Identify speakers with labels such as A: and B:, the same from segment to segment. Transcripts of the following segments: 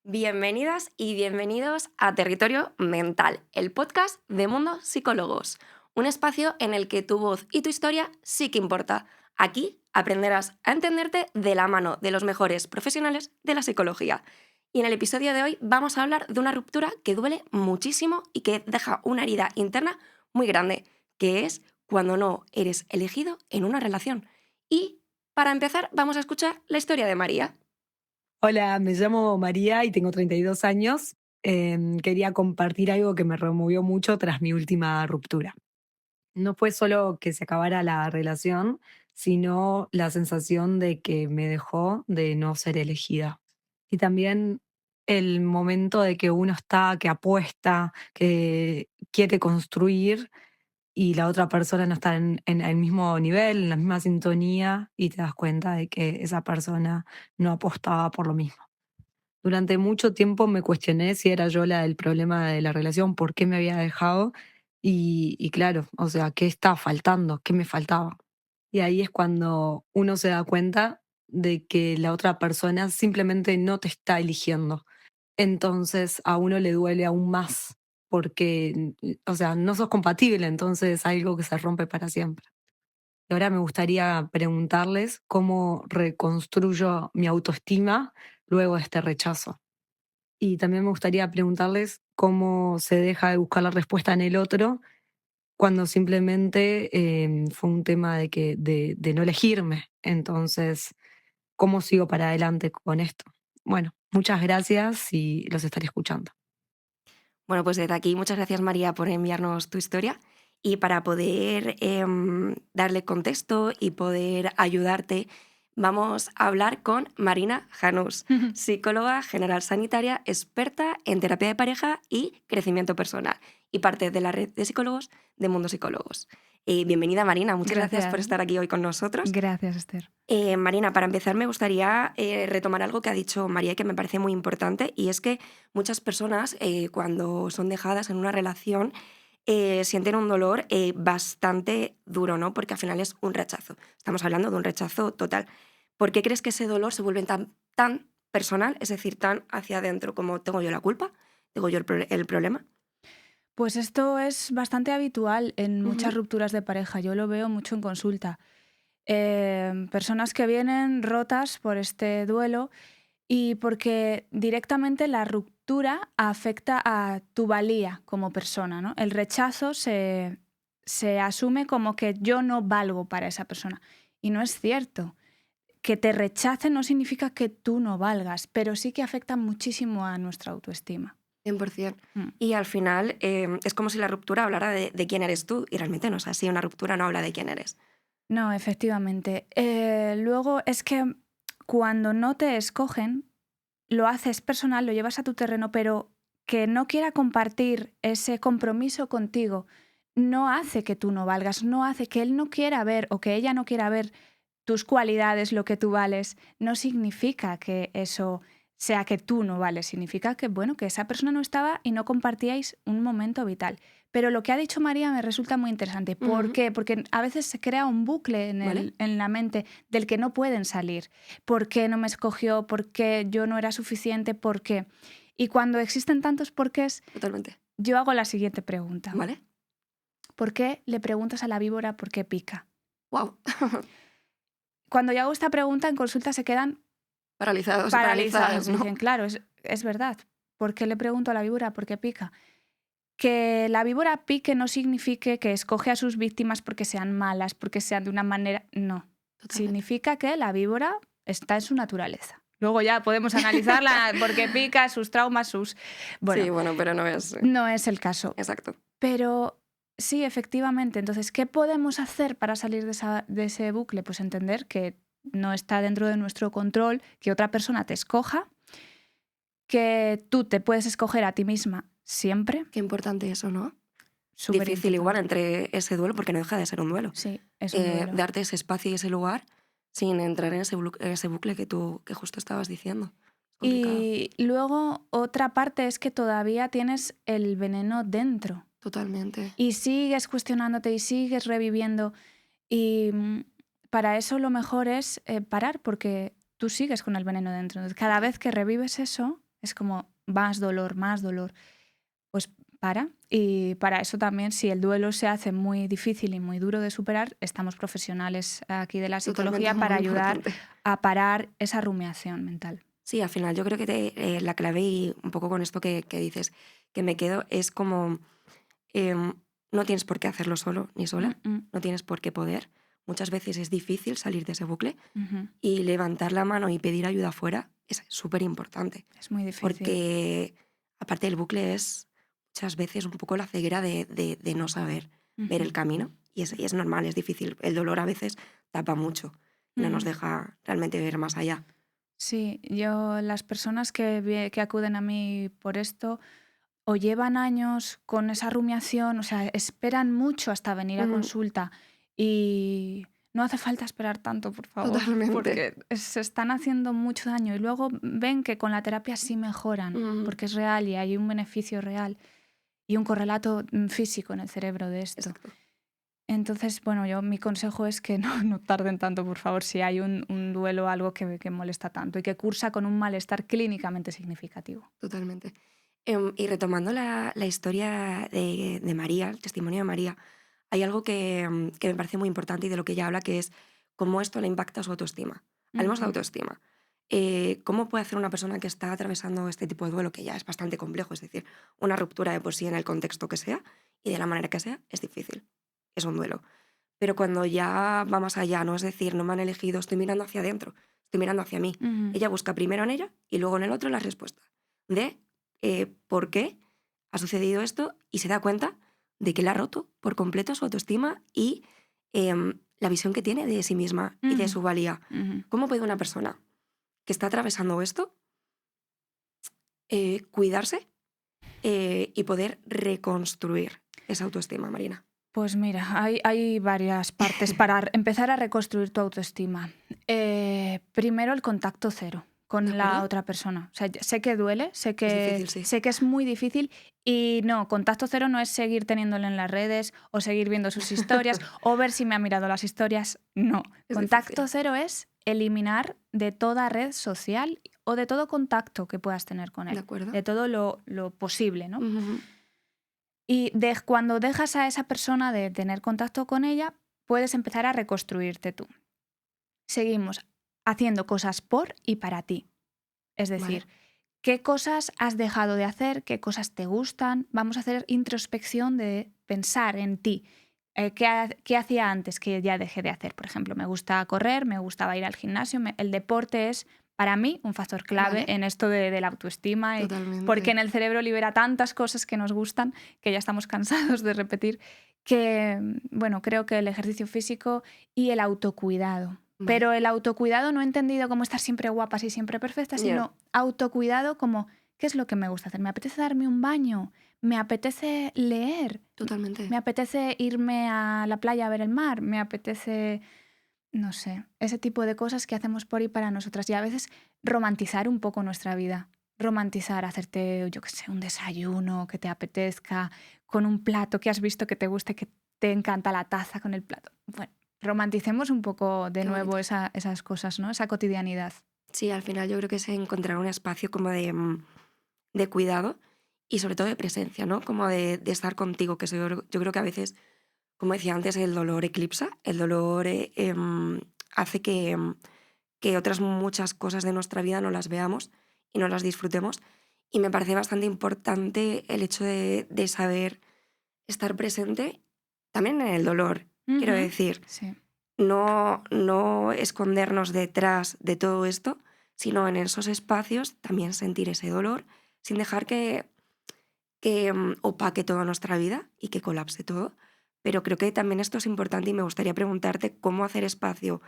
A: Bienvenidas y bienvenidos a Territorio Mental, el podcast de Mundo Psicólogos, un espacio en el que tu voz y tu historia sí que importa. Aquí aprenderás a entenderte de la mano de los mejores profesionales de la psicología. Y en el episodio de hoy vamos a hablar de una ruptura que duele muchísimo y que deja una herida interna muy grande, que es cuando no eres elegido en una relación. Y para empezar vamos a escuchar la historia de María.
B: Hola, me llamo María y tengo 32 años. Quería compartir algo que me removió mucho tras mi última ruptura. No fue solo que se acabara la relación, sino la sensación de que me dejó de no ser elegida. Y también el momento de que uno está, que apuesta, que quiere construir y la otra persona no está en el mismo nivel, en la misma sintonía y te das cuenta de que esa persona no apostaba por lo mismo. Durante mucho tiempo me cuestioné si era yo la del problema de la relación, por qué me había dejado y claro, o sea, ¿qué estaba faltando? ¿Qué me faltaba? Y ahí es cuando uno se da cuenta de que la otra persona simplemente no te está eligiendo. Entonces a uno le duele aún más porque, o sea, no sos compatible, entonces es algo que se rompe para siempre. Y ahora me gustaría preguntarles cómo reconstruyo mi autoestima luego de este rechazo. Y también me gustaría preguntarles cómo se deja de buscar la respuesta en el otro cuando simplemente fue un tema de no elegirme. Entonces, ¿cómo sigo para adelante con esto? Bueno, muchas gracias y los estaré escuchando.
A: Bueno, pues desde aquí muchas gracias María por enviarnos tu historia y para poder darle contexto y poder ayudarte vamos a hablar con Marina Janús, psicóloga general sanitaria, experta en terapia de pareja y crecimiento personal y parte de la red de psicólogos de Mundo Psicólogos. Bienvenida Marina, muchas gracias por
C: Gracias,
A: estar aquí hoy con nosotros.
C: gracias, Esther.
A: Marina, para empezar me gustaría retomar algo que ha dicho María y que me parece muy importante y es que muchas personas cuando son dejadas en una relación sienten un dolor bastante duro, ¿no? Porque al final es un rechazo. Estamos hablando de un rechazo total. ¿Por qué crees que ese dolor se vuelve tan personal, es decir, tan hacia adentro como tengo yo la culpa, tengo yo el problema?
C: Pues esto es bastante habitual en muchas
A: Ujú.
C: rupturas de pareja. Yo lo veo mucho en consulta. Personas que vienen rotas por este duelo y porque directamente la ruptura afecta a tu valía como persona, ¿no? El rechazo se asume como que yo no valgo para esa persona. Y no es cierto. Que te rechacen no significa que tú no valgas, pero sí que afecta muchísimo a nuestra autoestima.
A: 100%.
C: Mm.
A: Y al final es como si la ruptura hablara de quién eres tú y realmente no es así, una ruptura no habla de quién eres.
C: No, efectivamente. Luego es que cuando no te escogen, lo haces personal, lo llevas a tu terreno, pero que no quiera compartir ese compromiso contigo no hace que tú no valgas, no hace que él no quiera ver o que ella no quiera ver tus cualidades, lo que tú vales, no significa que eso sea que tú no vales, significa que, bueno, que esa persona no estaba y no compartíais un momento vital. Pero lo que ha dicho María me resulta muy interesante. ¿Por
A: Ujú.
C: qué? Porque a veces se crea un bucle
A: ¿Vale?
C: en la mente del que no pueden salir. ¿Por qué no me escogió? ¿Por qué yo no era suficiente? ¿Por qué? Y cuando existen tantos porqués,
A: Totalmente.
C: yo hago la siguiente pregunta.
A: ¿Vale?
C: ¿Por qué le preguntas a la víbora por qué pica?
A: Wow.
C: Cuando yo hago esta pregunta en consulta se quedan
A: Paralizados y
C: paralizados.
A: paralizadas, ¿no?
C: Dicen, claro, es verdad. ¿Por qué le pregunto a la víbora por qué pica? Que la víbora pique no signifique que escoge a sus víctimas porque sean malas, porque sean de una manera... No.
A: Totalmente.
C: Significa que la víbora está en su naturaleza. Luego ya podemos analizarla por qué pica, sus traumas, sus...
A: Sí,
C: Bueno,
A: bueno, pero no es...
C: no es el caso.
A: Exacto.
C: Pero sí, efectivamente. Entonces, ¿qué podemos hacer para salir de ese bucle? Pues entender que no está dentro de nuestro control que otra persona te escoja, que tú te puedes escoger a ti misma siempre,
A: Qué importante eso, ¿no?
C: súper
A: Difícil igual
C: importante.
A: entre ese duelo, porque no deja de ser un duelo.
C: Sí, es un duelo.
A: Darte ese espacio y ese lugar sin entrar en ese bucle que justo estabas diciendo. Es complicado.
C: Y luego otra parte es que todavía tienes el veneno dentro
A: Totalmente.
C: y sigues cuestionándote y sigues reviviendo. Y para eso lo mejor es parar porque tú sigues con el veneno dentro. Entonces, cada
A: Total.
C: vez que revives eso, es como más dolor, más dolor. Pues para. Y para eso también, si el duelo se hace muy difícil y muy duro de superar, estamos profesionales aquí de la
A: Totalmente,
C: psicología para
A: muy
C: ayudar
A: importante.
C: a parar esa rumiación mental.
A: Sí, al final yo creo que la clave y un poco con esto que dices, que me quedo, es como no tienes por qué hacerlo solo ni sola,
C: Mm, mm,
A: no tienes por qué poder. Muchas veces es difícil salir de ese bucle
C: ujú.
A: y levantar la mano y pedir ayuda afuera es súper importante,
C: Es muy difícil.
A: porque aparte el bucle es muchas veces un poco la ceguera de no saber ver
C: Ujú,
A: el camino y es normal, es difícil. El dolor a veces tapa mucho y no nos
C: ujú.
A: deja realmente ver más allá.
C: Sí, las personas que acuden a mí por esto o llevan años con esa rumiación, o sea, esperan mucho hasta venir a
A: Ujú,
C: consulta y no hace falta esperar tanto, por favor,
A: totalmente.
C: porque se están haciendo mucho daño y luego ven que con la terapia sí mejoran,
A: Ujú,
C: porque es real y hay un beneficio real y un correlato físico en el cerebro de esto.
A: exacto.
C: Entonces, bueno, mi consejo es que no tarden tanto, por favor, si hay un duelo o algo que molesta tanto y que cursa con un malestar clínicamente significativo.
A: Totalmente. Y retomando la historia de María, el testimonio de María, hay algo que me parece muy importante y de lo que ella habla, que es cómo esto le impacta a su autoestima. Hablemos de
C: Ujú,
A: autoestima. ¿Cómo puede hacer una persona que está atravesando este tipo de duelo, que ya es bastante complejo, es decir, una ruptura de por sí en el contexto que sea y de la manera que sea, es difícil, es un duelo. Pero cuando ya va más allá, no es decir, no me han elegido, estoy mirando hacia adentro, estoy mirando hacia mí.
C: ujú,
A: Ella busca primero en ella y luego en el otro la respuesta de por qué ha sucedido esto y se da cuenta de que le ha roto por completo su autoestima y la visión que tiene de sí misma y de
C: ujú,
A: su valía.
C: ujú.
A: ¿Cómo puede una persona que está atravesando esto cuidarse y poder reconstruir esa autoestima, Marina?
C: Pues mira, hay varias partes para empezar a reconstruir tu autoestima. Primero, el contacto cero
A: ¿De
C: con la
A: acuerdo?
C: otra persona. O sea, sé que duele,
A: Es difícil, sí.
C: sé que es muy difícil y no, contacto cero no es seguir teniéndolo en las redes o seguir viendo sus historias o ver si me ha mirado las historias. No,
A: Es
C: contacto
A: difícil.
C: cero es eliminar de toda red social o de todo contacto que puedas tener con
A: ¿De
C: él,
A: acuerdo?
C: de todo lo posible, ¿no?
A: Ujú.
C: Y cuando dejas a esa persona de tener contacto con ella, puedes empezar a reconstruirte tú. Seguimos haciendo cosas por y para ti. Es
A: Vale,
C: decir, qué cosas has dejado de hacer, qué cosas te gustan. Vamos a hacer introspección de pensar en ti. ¿Qué hacía antes que ya dejé de hacer? Por ejemplo, me gusta correr, me gustaba ir al gimnasio. El deporte es, para mí, un factor clave
A: vale,
C: en esto de la autoestima, porque
A: totalmente.
C: en el cerebro libera tantas cosas que nos gustan que ya estamos cansados de repetir, que, bueno, creo que el ejercicio físico y el autocuidado.
A: Vale.
C: Pero el autocuidado no entendido como estar siempre guapas y siempre perfectas,
A: Ya,
C: sino autocuidado como, ¿qué es lo que me gusta hacer? ¿Me apetece darme un baño? ¿Me apetece leer?
A: totalmente.
C: ¿Me apetece irme a la playa a ver el mar? ¿Me apetece, no sé, ese tipo de cosas que hacemos por y para nosotras? Y a veces romantizar un poco nuestra vida. Romantizar, hacerte, yo qué sé, un desayuno que te apetezca, con un plato que has visto que te guste, que te encanta la taza con el plato. Bueno, romanticemos un poco de
A: Qué
C: nuevo
A: bonito.
C: esas cosas, ¿no? Esa cotidianidad.
A: Sí, al final yo creo que es encontrar un espacio como de cuidado y sobre todo de presencia, ¿no? Como de estar contigo, que eso yo creo que a veces, como decía antes, el dolor eclipsa, el dolor hace que otras muchas cosas de nuestra vida no las veamos y no las disfrutemos. Y me parece bastante importante el hecho de saber estar presente también en el dolor. Quiero
C: Ujú.
A: decir,
C: Sí.
A: no escondernos detrás de todo esto, sino en esos espacios también sentir ese dolor sin dejar que opaque toda nuestra vida y que colapse todo. Pero creo que también esto es importante y me gustaría preguntarte cómo hacer espacio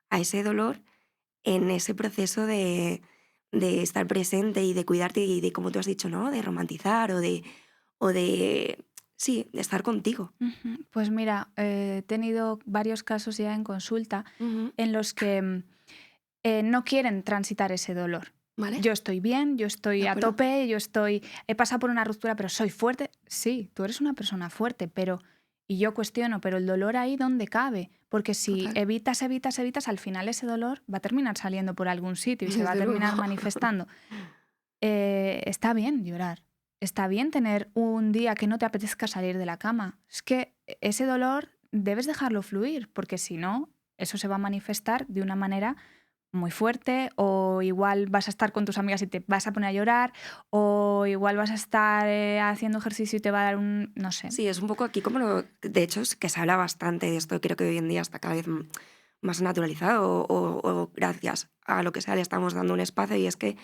A: a ese dolor en ese proceso de estar presente y de cuidarte y de, como tú has dicho, ¿no? De romantizar o de sí, de estar contigo.
C: Ujú. Pues mira, he tenido varios casos ya en consulta
A: Ujú.
C: en los que no quieren transitar ese dolor.
A: ¿Vale?
C: Yo estoy bien, yo
A: ¿De
C: estoy a
A: acuerdo?
C: tope, he pasado por una ruptura, pero soy fuerte. Sí, tú eres una persona fuerte, pero, y yo cuestiono, pero el dolor ahí dónde cabe, porque si
A: Total.
C: evitas, evitas, evitas, al final ese dolor va a terminar saliendo por algún sitio y se va a
A: Desde luego.
C: terminar manifestando. está bien llorar. Está bien tener un día que no te apetezca salir de la cama. Es que ese dolor debes dejarlo fluir, porque si no, eso se va a manifestar de una manera muy fuerte, o igual vas a estar con tus amigas y te vas a poner a llorar, o igual vas a estar haciendo ejercicio y te va a dar un... no sé.
A: Sí, es un poco aquí de hecho, es que se habla bastante de esto, creo que hoy en día está cada vez más naturalizado o gracias a lo que sea le estamos dando un espacio y es que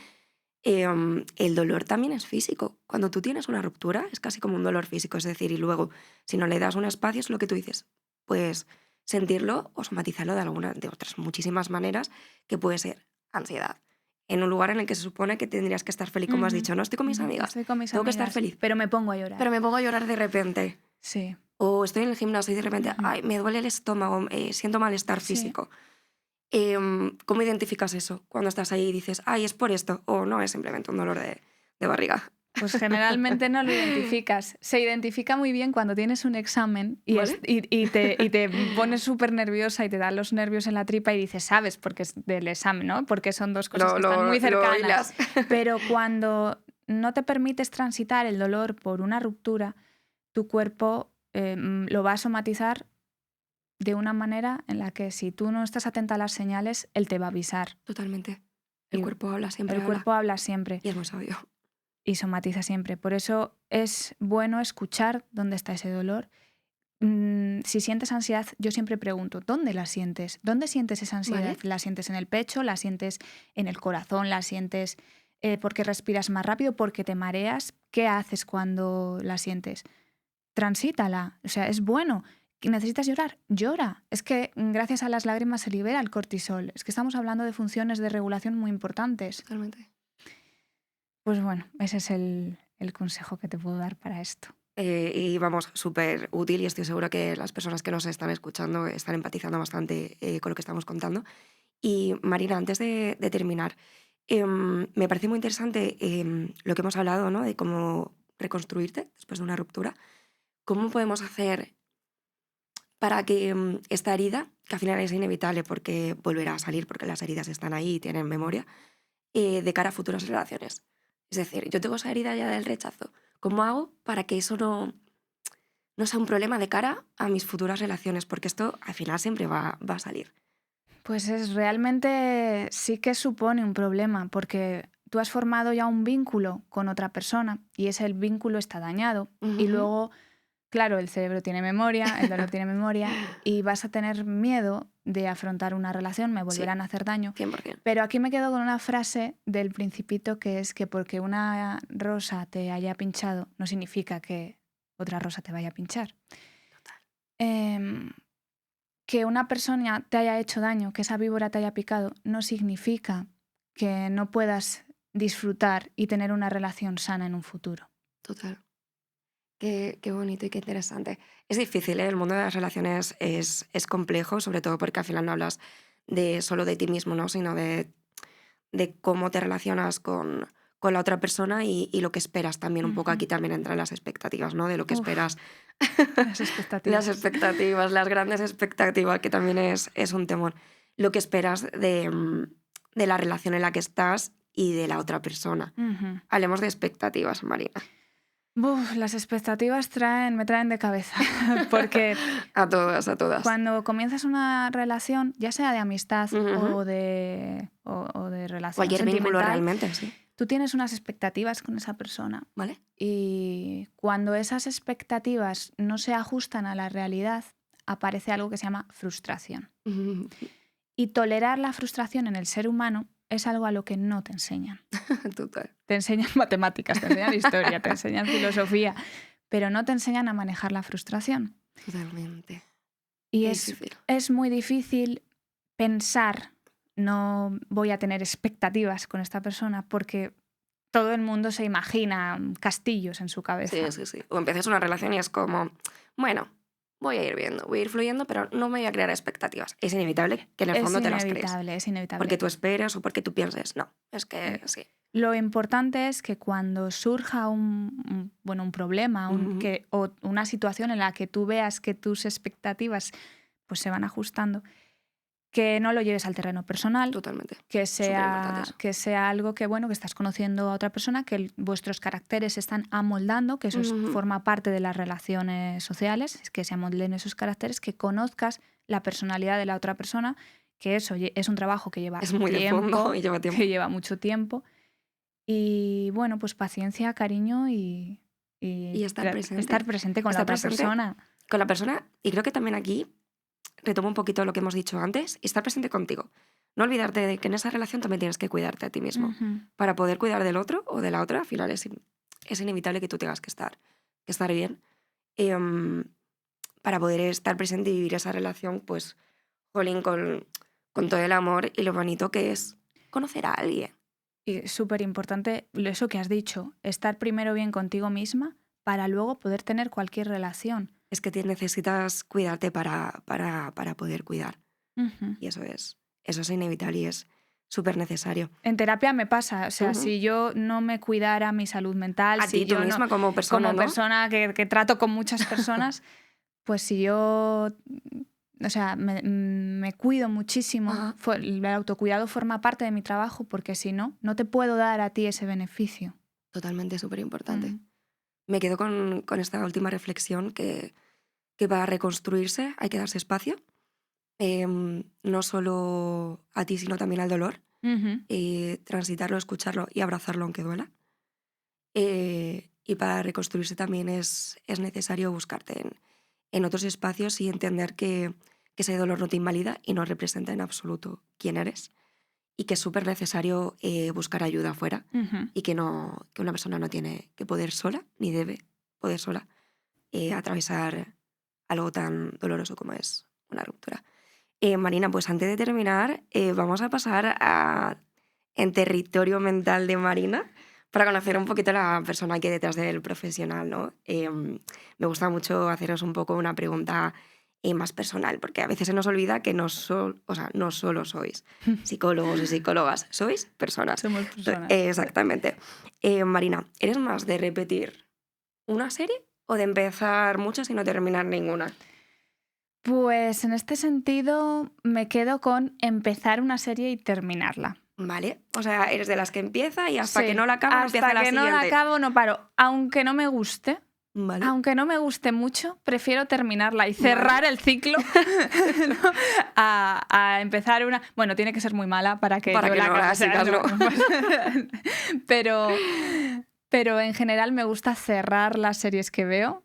A: el dolor también es físico. Cuando tú tienes una ruptura es casi como un dolor físico, es decir, y luego si no le das un espacio es lo que tú dices, pues sentirlo o somatizarlo de otras muchísimas maneras que puede ser ansiedad. En un lugar en el que se supone que tendrías que estar feliz, como has dicho, no estoy con mis amigas,
C: Estoy con mis
A: tengo que
C: amigas,
A: estar feliz,
C: pero me pongo a llorar.
A: pero me pongo a llorar de repente.
C: Sí.
A: O estoy en el gimnasio y de repente, ay, me duele el estómago, siento malestar
C: Sí.
A: físico. ¿Cómo identificas eso cuando estás ahí y dices, ay, es por esto? O no, es simplemente un dolor de barriga.
C: Pues generalmente no lo identificas. Se identifica muy bien cuando tienes un examen y,
A: ¿Vale?
C: y te pones súper nerviosa y te dan los nervios en la tripa y dices, sabes, porque es del examen, ¿no? Porque son dos cosas que están muy cercanas.
A: hilas.
C: Pero cuando no te permites transitar el dolor por una ruptura, tu cuerpo lo va a somatizar de una manera en la que si tú no estás atenta a las señales, él te va a avisar.
A: Totalmente. El
C: Y
A: cuerpo habla, siempre
C: El
A: habla.
C: cuerpo habla siempre
A: Y es muy sabio.
C: y somatiza siempre. Por eso es bueno escuchar dónde está ese dolor. Si sientes ansiedad, yo siempre pregunto, ¿dónde la sientes? ¿Dónde sientes esa ansiedad?
A: ¿Vale?
C: ¿La sientes en el pecho? ¿La sientes en el corazón? ¿La sientes porque respiras más rápido? ¿Porque te mareas? ¿Qué haces cuando la sientes? Transítala. O sea, es bueno. ¿Necesitas llorar? Llora. Es que gracias a las lágrimas se libera el cortisol. Es que estamos hablando de funciones de regulación muy importantes.
A: Totalmente.
C: Pues bueno, ese es el consejo que te puedo dar para esto.
A: Y vamos, súper útil y estoy segura que las personas que nos están escuchando están empatizando bastante con lo que estamos contando. Y Marina, antes de terminar, me parece muy interesante lo que hemos hablado, ¿no? De cómo reconstruirte después de una ruptura. ¿Cómo podemos hacer para que esta herida, que al final es inevitable porque volverá a salir, porque las heridas están ahí y tienen memoria, de cara a futuras relaciones? Es decir, yo tengo esa herida ya del rechazo. ¿Cómo hago para que eso no sea un problema de cara a mis futuras relaciones? Porque esto al final siempre va a salir.
C: Pues realmente sí que supone un problema, porque tú has formado ya un vínculo con otra persona y ese vínculo está dañado. Y luego, claro, el cerebro tiene memoria, el dolor tiene memoria y vas a tener miedo de afrontar una relación, me volverán a hacer daño.
A: 100%.
C: Pero aquí me quedo con una frase del Principito que es que porque una rosa te haya pinchado no significa que otra rosa te vaya a pinchar. Total. Que una persona te haya hecho daño, que esa víbora te haya picado, no significa que no puedas disfrutar y tener una relación sana en un futuro.
A: Total. Qué bonito y qué interesante. Es difícil, ¿eh? El mundo de las relaciones es complejo, sobre todo porque al final no hablas solo de ti mismo, ¿no? Sino de cómo te relacionas con la otra persona y lo que esperas también. Un poco aquí también entran las expectativas, ¿no? De lo que esperas.
C: Las expectativas.
A: Las expectativas, las grandes expectativas, que también es un temor. Lo que esperas de la relación en la que estás y de la otra persona. Hablemos de expectativas, Marina.
C: Las expectativas me traen de cabeza, porque
A: A todas.
C: cuando comienzas una relación, ya sea de amistad o de relación
A: Cualquier
C: sentimental,
A: vínculo realmente, sí.
C: tú tienes unas expectativas con esa persona.
A: ¿Vale?
C: Y cuando esas expectativas no se ajustan a la realidad, aparece algo que se llama frustración. Y tolerar la frustración en el ser humano es algo a lo que no te enseñan.
A: Total.
C: Te enseñan matemáticas, te enseñan historia, te enseñan filosofía, pero no te enseñan a manejar la frustración.
A: Totalmente.
C: Y
A: Qué
C: es
A: difícil.
C: muy difícil pensar, no voy a tener expectativas con esta persona, porque todo el mundo se imagina castillos en su cabeza.
A: Sí. O empiezas una relación y es como, bueno, voy a ir viendo, voy a ir fluyendo, pero no me voy a crear expectativas. Es inevitable que en el fondo te las crees.
C: Es inevitable.
A: Porque tú esperas o porque tú pienses, no, es que sí.
C: Lo importante es que cuando surja un problema o una situación en la que tú veas que tus expectativas pues, se van ajustando, que no lo lleves al terreno personal,
A: Totalmente.
C: que
A: Superimportante eso.
C: sea algo que, bueno, que estás conociendo a otra persona, que vuestros caracteres se están amoldando, que eso
A: Ujú.
C: forma parte de las relaciones sociales, es que se amolden esos caracteres, que conozcas la personalidad de la otra persona, que eso es un trabajo que lleva
A: Es muy de
C: tiempo,
A: fondo y lleva tiempo.
C: que lleva mucho tiempo. Y bueno, pues paciencia, cariño y
A: estar presente.
C: estar presente con la
A: Estar
C: otra
A: presente
C: persona.
A: con la persona, y creo que también aquí retomo un poquito lo que hemos dicho antes, y estar presente contigo. No olvidarte de que en esa relación también tienes que cuidarte a ti mismo.
C: Ujú.
A: Para poder cuidar del otro o de la otra, al final es inevitable que tú tengas que estar bien. Para poder estar presente y vivir esa relación, pues, jolín, con todo el amor y lo bonito que es conocer a alguien.
C: Y es súper importante eso que has dicho, estar primero bien contigo misma para luego poder tener cualquier relación.
A: Es que necesitas cuidarte para poder cuidar.
C: Ujú.
A: Y eso es inevitable y es súper necesario.
C: En terapia me pasa, o sea,
A: Ujú.
C: si yo no me cuidara mi salud mental,
A: A
C: si
A: ti tú
C: yo
A: misma
C: no,
A: como persona,
C: como
A: ¿no?
C: persona que trato con muchas personas, pues si yo, o sea, me cuido muchísimo,
A: Ajá.
C: el autocuidado forma parte de mi trabajo porque si no, no te puedo dar a ti ese beneficio.
A: Totalmente súper importante.
C: Mm.
A: Me quedo con esta última reflexión que para reconstruirse hay que darse espacio, no solo a ti, sino también al dolor,
C: Ujú.
A: transitarlo, escucharlo y abrazarlo aunque duela. Y para reconstruirse también es necesario buscarte en otros espacios y entender que ese dolor no te invalida y no representa en absoluto quién eres, y que es súper necesario buscar ayuda afuera,
C: Ujú.
A: y que una persona no tiene que poder sola, ni debe poder sola, atravesar algo tan doloroso como es una ruptura. Marina, pues antes de terminar, vamos a pasar en territorio mental de Marina para conocer un poquito a la persona que hay detrás del profesional, ¿no? Me gusta mucho haceros un poco una pregunta más personal, porque a veces se nos olvida que no solo sois psicólogos y psicólogas, sois personas.
C: Somos personas.
A: Exactamente. Marina, ¿eres más de repetir una serie o de empezar muchas y no terminar ninguna?
C: Pues en este sentido me quedo con empezar una serie y terminarla.
A: Vale, o sea, eres de las que empieza y hasta
C: Sí,
A: que no la acaba no empieza la
C: hasta que no
A: siguiente.
C: la acabo no paro. Aunque no me guste,
A: Vale.
C: aunque no me guste mucho, prefiero terminarla y cerrar el ciclo ¿no? a empezar una... Bueno, tiene que ser muy mala para que
A: Para
C: yo
A: que
C: la
A: no
C: acabe.
A: la sigas, ¿no?
C: Pero en general me gusta cerrar las series que veo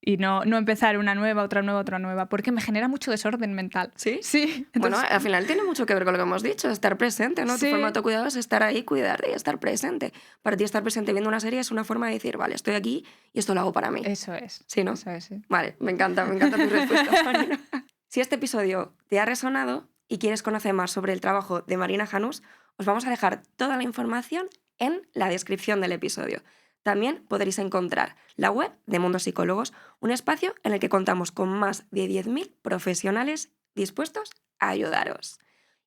C: y no empezar una nueva, otra nueva, porque me genera mucho desorden mental.
A: ¿Sí?
C: Sí.
A: Bueno,
C: Entonces,
A: al final tiene mucho que ver con lo que hemos dicho, estar presente, ¿no?
C: Sí.
A: Tu forma de autocuidado es estar ahí, cuidarte y estar presente. Para ti estar presente viendo una serie es una forma de decir, vale, estoy aquí y esto lo hago para mí.
C: eso es.
A: Sí, ¿no?
C: Eso es, sí.
A: Vale, me encanta tu respuesta, Marina. Si este episodio te ha resonado y quieres conocer más sobre el trabajo de Marina Janús, os vamos a dejar toda la información en la descripción del episodio. También podréis encontrar la web de Mundo Psicólogos, un espacio en el que contamos con más de 10.000 profesionales dispuestos a ayudaros.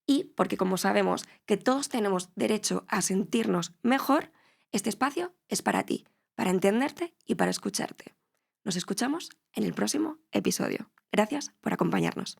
A: Y porque como sabemos que todos tenemos derecho a sentirnos mejor, este espacio es para ti, para entenderte y para escucharte. Nos escuchamos en el próximo episodio. Gracias por acompañarnos.